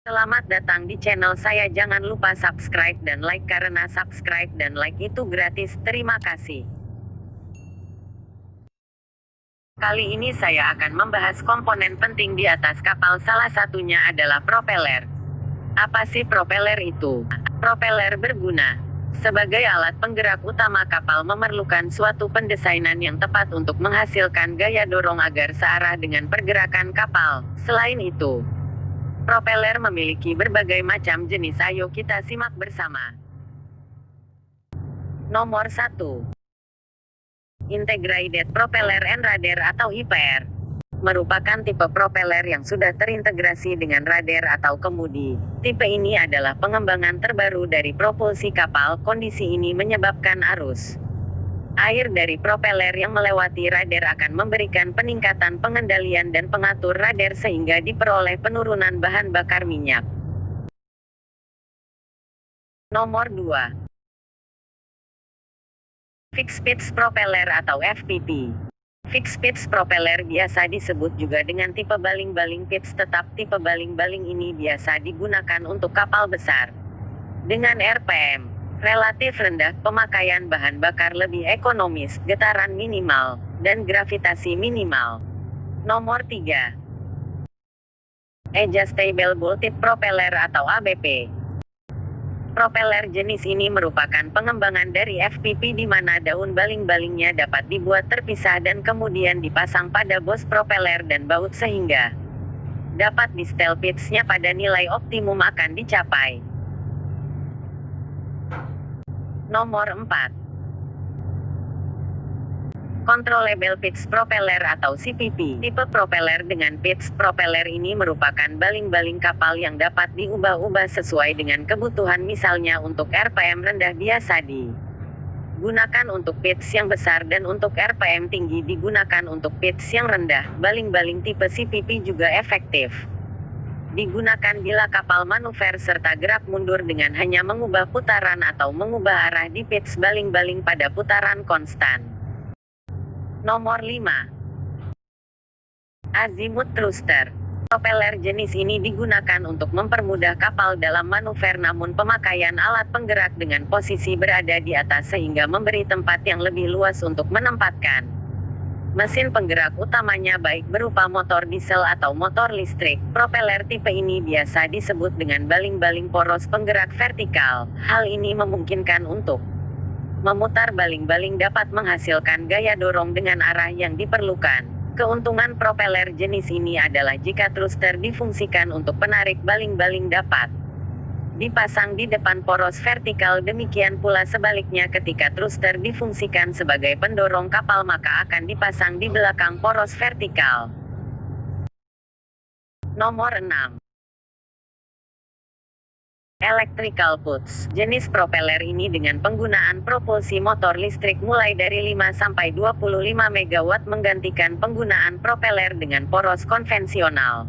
Selamat datang di channel saya. Jangan lupa subscribe dan like karena subscribe dan like itu gratis. Terima kasih. Kali ini saya akan membahas komponen penting di atas kapal. Salah satunya adalah propeller. Apa sih propeller itu? Propeller berguna sebagai alat penggerak utama kapal, memerlukan suatu pendesainan yang tepat untuk menghasilkan gaya dorong agar searah dengan pergerakan kapal. Selain itu, propeller memiliki berbagai macam jenis. Ayo kita simak bersama. Nomor 1. Integrated Propeller and Radar atau IPR. Merupakan tipe propeller yang sudah terintegrasi dengan radar atau kemudi. Tipe ini adalah pengembangan terbaru dari propulsi kapal. Kondisi ini menyebabkan arus air dari propeller yang melewati radar akan memberikan peningkatan pengendalian dan pengatur radar sehingga diperoleh penurunan bahan bakar minyak. Nomor 2. Fixed Pitch Propeller atau FPP. Fixed Pitch Propeller biasa disebut juga dengan tipe baling-baling pitch tetap. Tipe baling-baling ini biasa digunakan untuk kapal besar dengan RPM relatif rendah, pemakaian bahan bakar lebih ekonomis, getaran minimal, dan gravitasi minimal. Nomor 3. Adjustable Bulltip Propeller atau ABP. Propeller jenis ini merupakan pengembangan dari FPP di mana daun baling-balingnya dapat dibuat terpisah dan kemudian dipasang pada bos propeller dan baut sehingga dapat di-setel pitch-nya pada nilai optimum akan dicapai. Nomor 4. Controllable Pitch Propeller atau CPP. Tipe propeller dengan pitch propeller ini merupakan baling-baling kapal yang dapat diubah-ubah sesuai dengan kebutuhan. Misalnya untuk RPM rendah biasa digunakan untuk pitch yang besar dan untuk RPM tinggi digunakan untuk pitch yang rendah. Baling-baling tipe CPP juga efektif digunakan bila kapal manuver serta gerak mundur dengan hanya mengubah putaran atau mengubah arah di pitch baling-baling pada putaran konstan. Nomor 5. Azimuth Thruster. Propeller jenis ini digunakan untuk mempermudah kapal dalam manuver, namun pemakaian alat penggerak dengan posisi berada di atas sehingga memberi tempat yang lebih luas untuk menempatkan mesin penggerak utamanya, baik berupa motor diesel atau motor listrik. Propeller tipe ini biasa disebut dengan baling-baling poros penggerak vertikal. Hal ini memungkinkan untuk memutar baling-baling dapat menghasilkan gaya dorong dengan arah yang diperlukan. Keuntungan propeller jenis ini adalah jika thruster difungsikan untuk penarik baling-baling dapat dipasang di depan poros vertikal, demikian pula sebaliknya ketika thruster difungsikan sebagai pendorong kapal maka akan dipasang di belakang poros vertikal. Nomor 6. Electrical Puts. Jenis propeller ini dengan penggunaan propulsi motor listrik mulai dari 5-25 MW menggantikan penggunaan propeller dengan poros konvensional.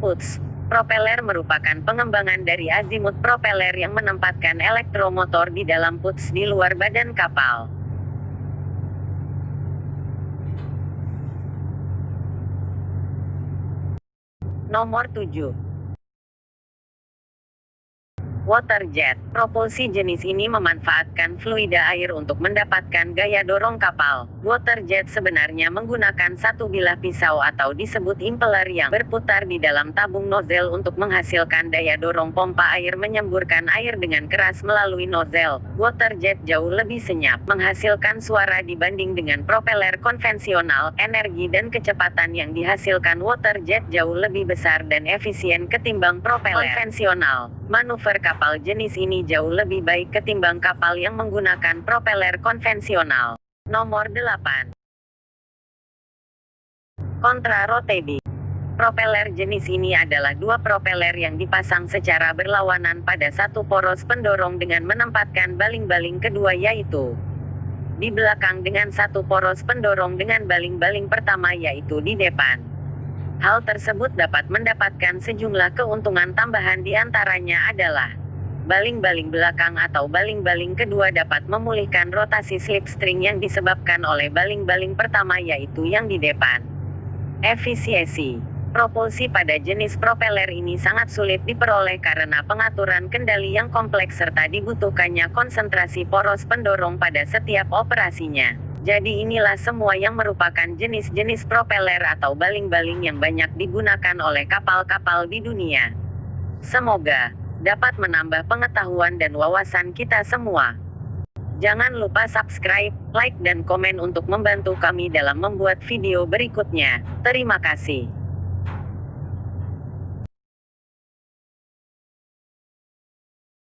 Puts propeller merupakan pengembangan dari azimuth propeller yang menempatkan elektromotor di dalam puts di luar badan kapal. Nomor 7. Water jet. Propulsi jenis ini memanfaatkan fluida air untuk mendapatkan gaya dorong kapal. Water jet sebenarnya menggunakan satu bilah pisau atau disebut impeller yang berputar di dalam tabung nozzle untuk menghasilkan daya dorong. Pompa air menyemburkan air dengan keras melalui nozzle. Water jet jauh lebih senyap, menghasilkan suara dibanding dengan propeller konvensional. Energi dan kecepatan yang dihasilkan water jet jauh lebih besar dan efisien ketimbang propeller konvensional. Manuver kapal jenis ini jauh lebih baik ketimbang kapal yang menggunakan propeller konvensional. Nomor 8. Contra-rotating. Propeller jenis ini adalah dua propeller yang dipasang secara berlawanan pada satu poros pendorong dengan menempatkan baling-baling kedua yaitu di belakang dengan satu poros pendorong dengan baling-baling pertama yaitu di depan. Hal tersebut dapat mendapatkan sejumlah keuntungan tambahan, di antaranya adalah baling-baling belakang atau baling-baling kedua dapat memulihkan rotasi slipstring yang disebabkan oleh baling-baling pertama yaitu yang di depan. Efisiensi. Propulsi pada jenis propeller ini sangat sulit diperoleh karena pengaturan kendali yang kompleks serta dibutuhkannya konsentrasi poros pendorong pada setiap operasinya. Jadi inilah semua yang merupakan jenis-jenis propeller atau baling-baling yang banyak digunakan oleh kapal-kapal di dunia. Semoga dapat menambah pengetahuan dan wawasan kita semua. Jangan lupa subscribe, like dan komen untuk membantu kami dalam membuat video berikutnya. Terima kasih.